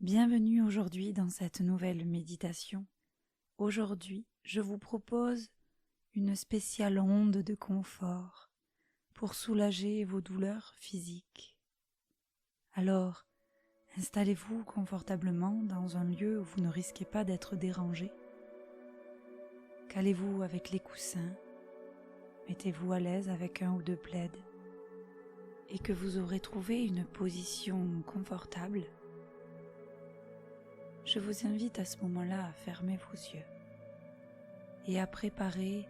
Bienvenue aujourd'hui dans cette nouvelle méditation. Aujourd'hui, je vous propose une spéciale onde de confort pour soulager vos douleurs physiques. Alors, installez-vous confortablement dans un lieu où vous ne risquez pas d'être dérangé. Calez-vous avec les coussins, mettez-vous à l'aise avec un ou deux plaids et que vous aurez trouvé une position confortable. Je vous invite à ce moment-là à fermer vos yeux et à préparer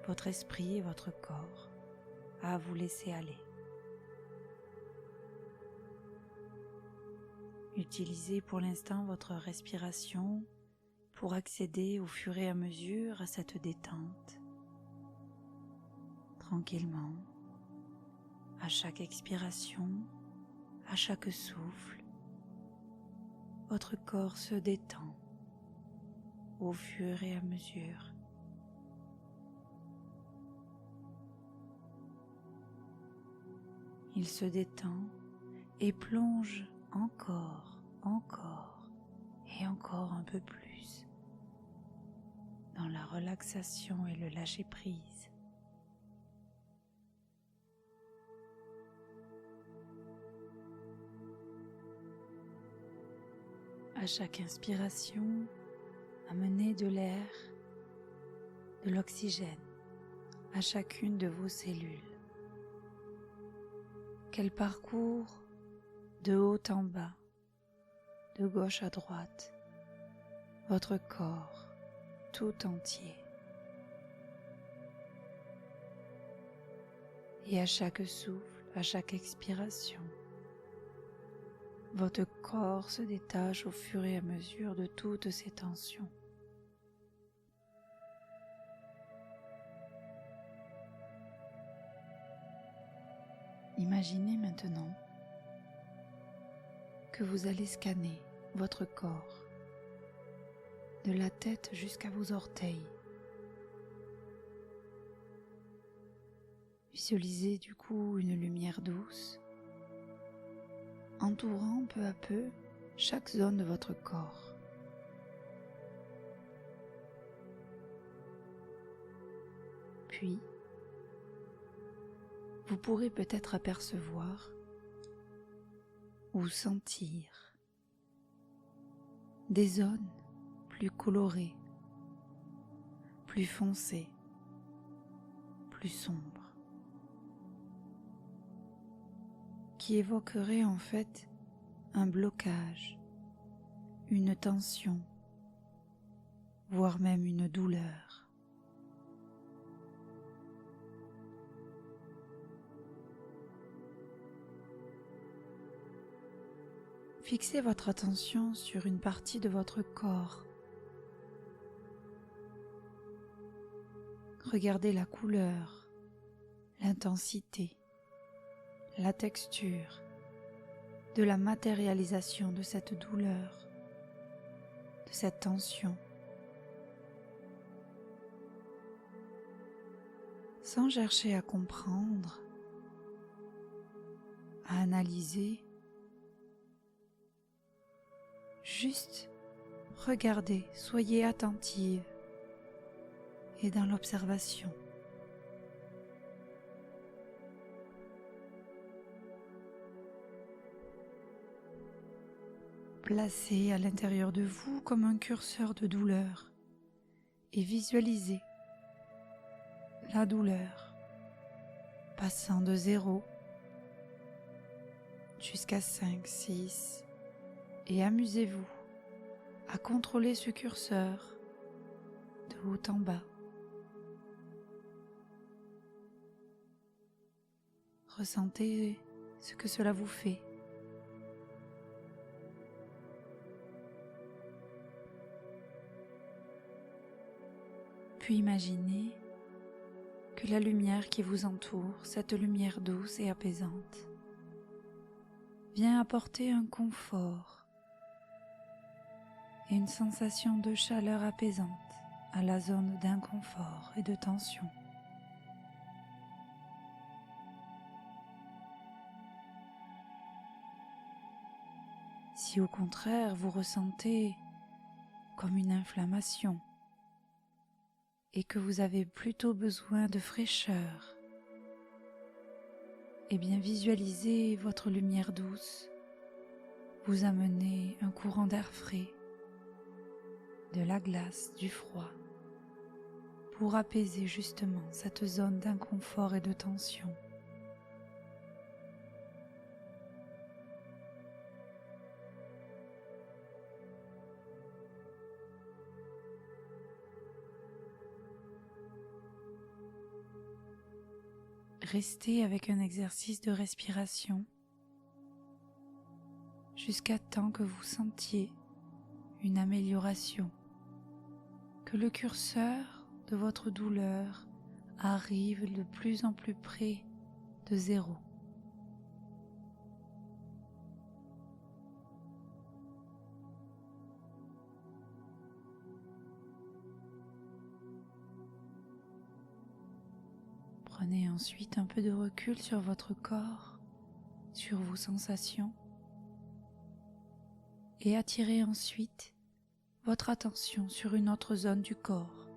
votre esprit et votre corps à vous laisser aller. Utilisez pour l'instant votre respiration pour accéder au fur et à mesure à cette détente. Tranquillement, à chaque expiration, à chaque souffle, votre corps se détend au fur et à mesure. Il se détend et plonge encore et encore un peu plus dans la relaxation et le lâcher-prise. À chaque inspiration, amenez de l'air, de l'oxygène à chacune de vos cellules. Qu'elle parcourt de haut en bas, de gauche à droite, votre corps tout entier. Et à chaque souffle, à chaque expiration, votre corps se détache au fur et à mesure de toutes ces tensions. Imaginez maintenant que vous allez scanner votre corps, de la tête jusqu'à vos orteils. Visualisez du coup une lumière douce entourant peu à peu chaque zone de votre corps. Puis, vous pourrez peut-être apercevoir ou sentir des zones plus colorées, plus foncées, plus sombres, qui évoqueraient en fait un blocage, une tension, voire même une douleur. Fixez votre attention sur une partie de votre corps. Regardez la couleur, l'intensité, la texture, de la matérialisation de cette douleur, de cette tension. Sans chercher à comprendre, à analyser, juste regardez, soyez attentive et dans l'observation. Placez à l'intérieur de vous comme un curseur de douleur et visualisez la douleur passant de 0 jusqu'à 5, 6 et amusez-vous à contrôler ce curseur de haut en bas. Ressentez ce que cela vous fait. Puis imaginez que la lumière qui vous entoure, cette lumière douce et apaisante, vient apporter un confort et une sensation de chaleur apaisante à la zone d'inconfort et de tension. Si au contraire vous ressentez comme une inflammation et que vous avez plutôt besoin de fraîcheur, eh bien visualisez votre lumière douce vous amener un courant d'air frais, de la glace, du froid, pour apaiser justement cette zone d'inconfort et de tension. Restez avec un exercice de respiration jusqu'à temps que vous sentiez une amélioration, que le curseur de votre douleur arrive de plus en plus près de zéro. Prenez ensuite un peu de recul sur votre corps, sur vos sensations, et attirez ensuite votre attention sur une autre zone du corps.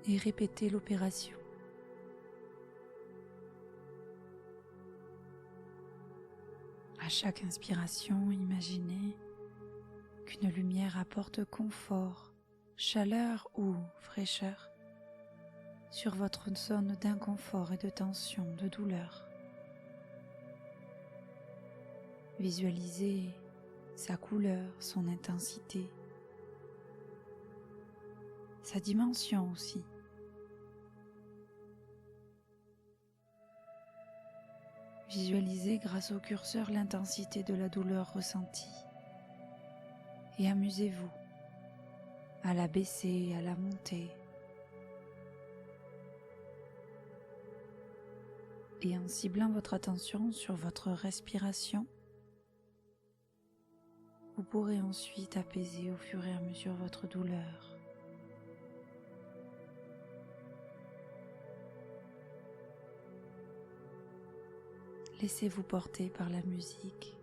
Et répétez l'opération. À chaque inspiration, imaginez qu'une lumière apporte confort, chaleur ou fraîcheur sur votre zone d'inconfort et de tension, de douleur. Visualisez sa couleur, son intensité, sa dimension aussi. Visualisez grâce au curseur l'intensité de la douleur ressentie et amusez-vous à la baisser, à la monter. Et en ciblant votre attention sur votre respiration, vous pourrez ensuite apaiser au fur et à mesure votre douleur. Laissez-vous porter par la musique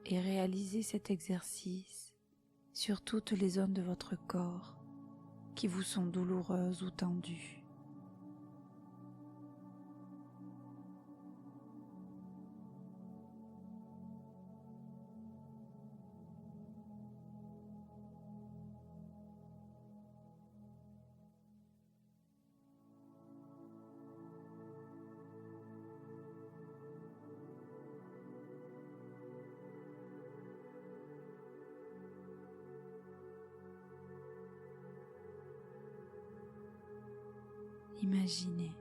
et réalisez cet exercice sur toutes les zones de votre corps qui vous sont douloureuses ou tendues. Imaginez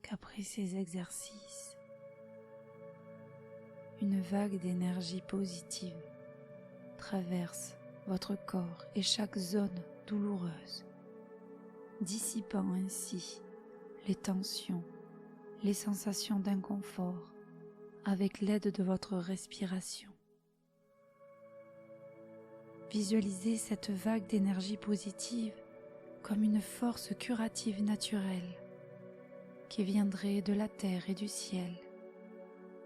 qu'après ces exercices, une vague d'énergie positive traverse votre corps et chaque zone douloureuse, dissipant ainsi les tensions, les sensations d'inconfort avec l'aide de votre respiration. Visualisez cette vague d'énergie positive comme une force curative naturelle qui viendrait de la terre et du ciel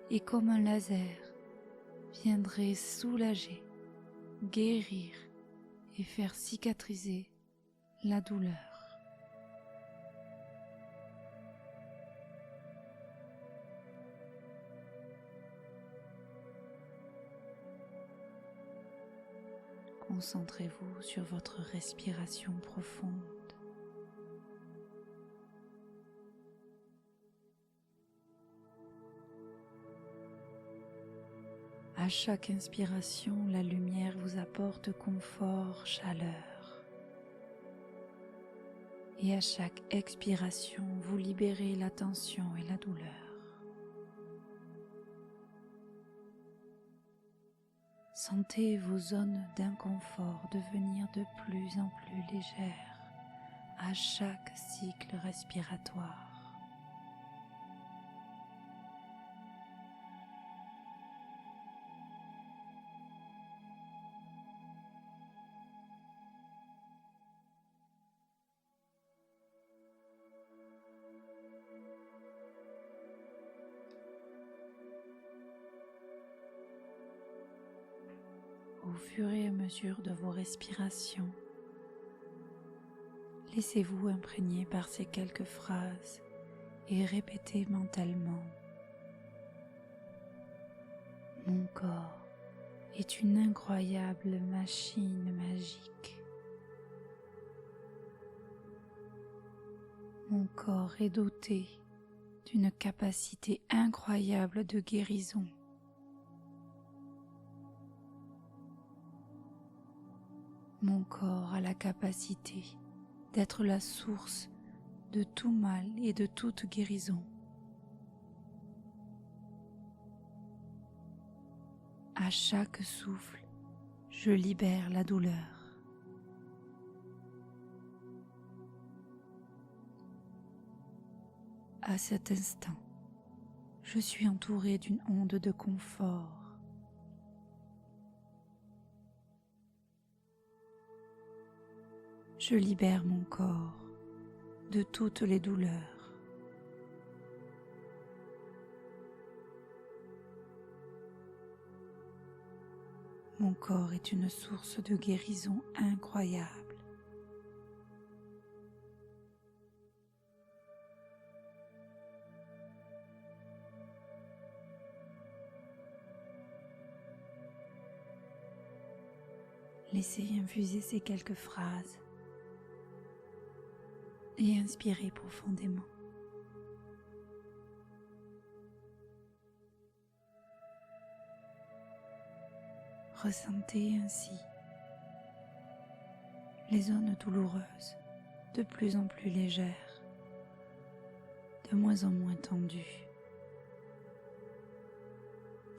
et comme un laser viendrait soulager, guérir et faire cicatriser la douleur. Concentrez-vous sur votre respiration profonde. À chaque inspiration, la lumière vous apporte confort, chaleur. Et à chaque expiration, vous libérez la tension et la douleur. Sentez vos zones d'inconfort devenir de plus en plus légères à chaque cycle respiratoire. fur et à mesure de vos respirations. Laissez-vous imprégner par ces quelques phrases et répétez mentalement. Mon corps est une incroyable machine magique. Mon corps est doté d'une capacité incroyable de guérison. Mon corps a la capacité d'être la source de tout mal et de toute guérison. À chaque souffle, je libère la douleur. À cet instant, je suis entouré d'une onde de confort. Je libère mon corps de toutes les douleurs. Mon corps est une source de guérison incroyable. Laissez infuser ces quelques phrases et inspirez profondément. Ressentez ainsi les zones douloureuses de plus en plus légères, de moins en moins tendues,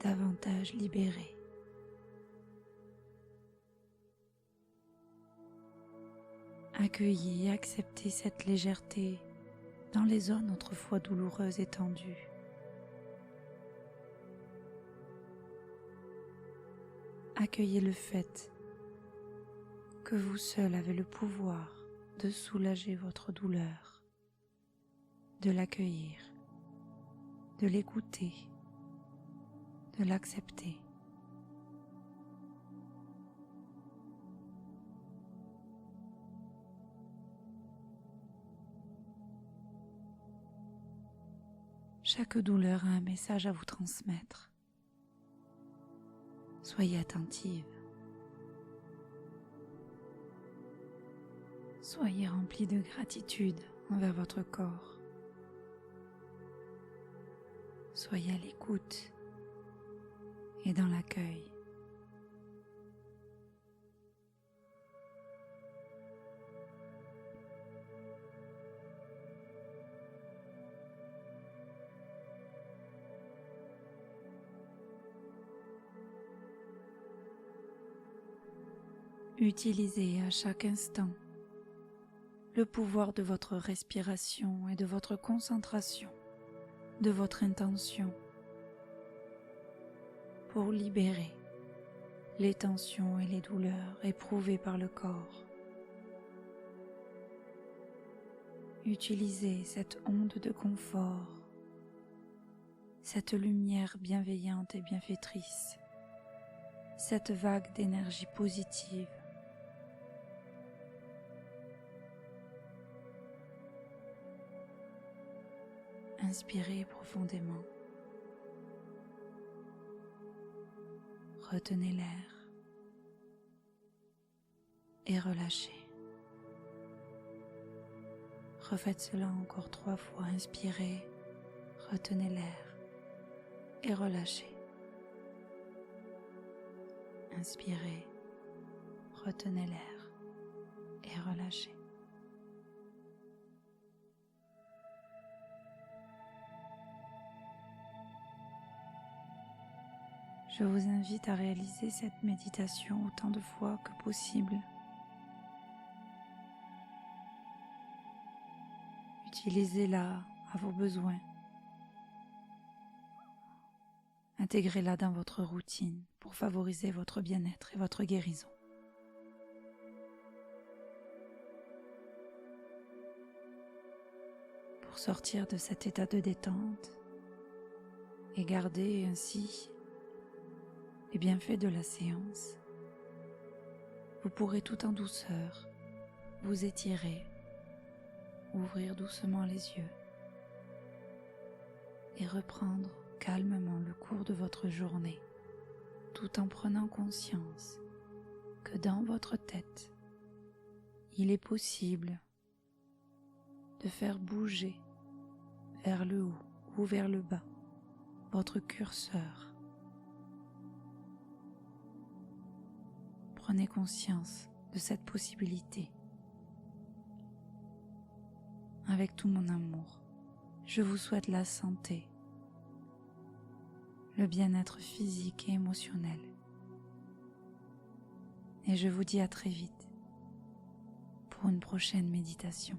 davantage libérées. Accueillez et acceptez cette légèreté dans les zones autrefois douloureuses et tendues. Accueillez le fait que vous seul avez le pouvoir de soulager votre douleur, de l'accueillir, de l'écouter, de l'accepter. Chaque douleur a un message à vous transmettre. Soyez attentive. Soyez rempli de gratitude envers votre corps. Soyez à l'écoute et dans l'accueil. Utilisez à chaque instant le pouvoir de votre respiration et de votre concentration, de votre intention, pour libérer les tensions et les douleurs éprouvées par le corps. Utilisez cette onde de confort, cette lumière bienveillante et bienfaitrice, cette vague d'énergie positive. Inspirez profondément. Retenez l'air et relâchez. Refaites cela encore 3 fois. Inspirez, retenez l'air et relâchez. Inspirez, retenez l'air et relâchez. Je vous invite à réaliser cette méditation autant de fois que possible. Utilisez-la à vos besoins. Intégrez-la dans votre routine pour favoriser votre bien-être et votre guérison. Pour sortir de cet état de détente et garder ainsi les bienfaits de la séance, vous pourrez tout en douceur vous étirer, ouvrir doucement les yeux et reprendre calmement le cours de votre journée, tout en prenant conscience que dans votre tête, il est possible de faire bouger vers le haut ou vers le bas votre curseur. Prenez conscience de cette possibilité. Avec tout mon amour, je vous souhaite la santé, le bien-être physique et émotionnel. Et je vous dis à très vite pour une prochaine méditation.